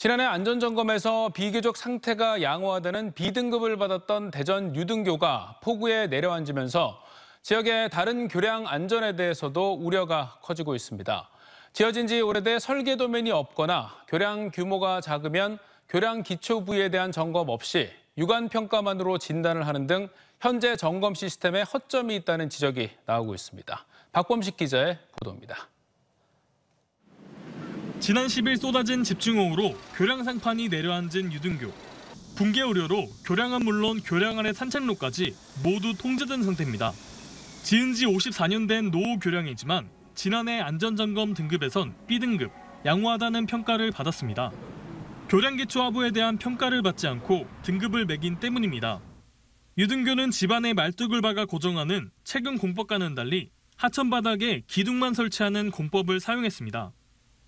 지난해 안전점검에서 비교적 상태가 양호하다는 B등급을 받았던 대전 유등교가 폭우에 내려앉으면서 지역의 다른 교량 안전에 대해서도 우려가 커지고 있습니다. 지어진 지 오래돼 설계 도면이 없거나 교량 규모가 작으면 교량 기초 부위에 대한 점검 없이 육안 평가만으로 진단을 하는 등 현재 점검 시스템에 허점이 있다는 지적이 나오고 있습니다. 박범식 기자의 보도입니다. 지난 10일 쏟아진 집중호우로 교량 상판이 내려앉은 유등교. 붕괴 우려로 교량은 물론 교량 아래 산책로까지 모두 통제된 상태입니다. 지은 지 54년 된 노후 교량이지만 지난해 안전점검 등급에선 B등급, 양호하다는 평가를 받았습니다. 교량 기초 하부에 대한 평가를 받지 않고 등급을 매긴 때문입니다. 유등교는 집안에 말뚝을 박아 고정하는 최근 공법과는 달리 하천 바닥에 기둥만 설치하는 공법을 사용했습니다.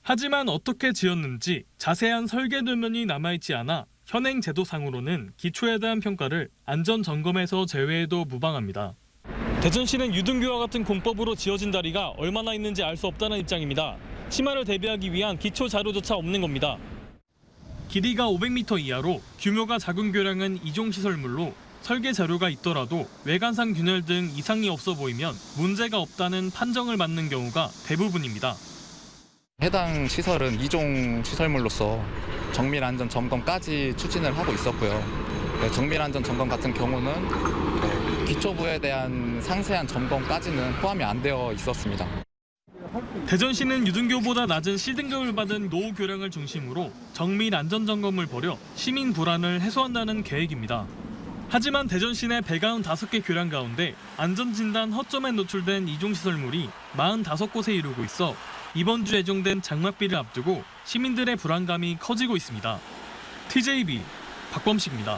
하지만 어떻게 지었는지 자세한 설계 도면이 남아있지 않아 현행 제도상으로는 기초에 대한 평가를 안전점검에서 제외해도 무방합니다. 대전시는 유등교와 같은 공법으로 지어진 다리가 얼마나 있는지 알 수 없다는 입장입니다. 심화를 대비하기 위한 기초 자료조차 없는 겁니다. 길이가 500m 이하로 규모가 작은 교량은 이종시설물로 설계 자료가 있더라도 외관상 균열 등 이상이 없어 보이면 문제가 없다는 판정을 받는 경우가 대부분입니다. 해당 시설은 이종 시설물로서 정밀안전 점검까지 추진을 하고 있었고요. 정밀안전 점검 같은 경우는 기초부에 대한 상세한 점검까지는 포함이 안 되어 있었습니다. 대전시는 유등교보다 낮은 C등급을 받은 노후 교량을 중심으로 정밀 안전 점검을 벌여 시민 불안을 해소한다는 계획입니다. 하지만 대전시 내 195개 교량 가운데 안전진단 허점에 노출된 이종시설물이 45곳에 이르고 있어 이번 주 예정된 장맛비를 앞두고 시민들의 불안감이 커지고 있습니다. TJB 박범식입니다.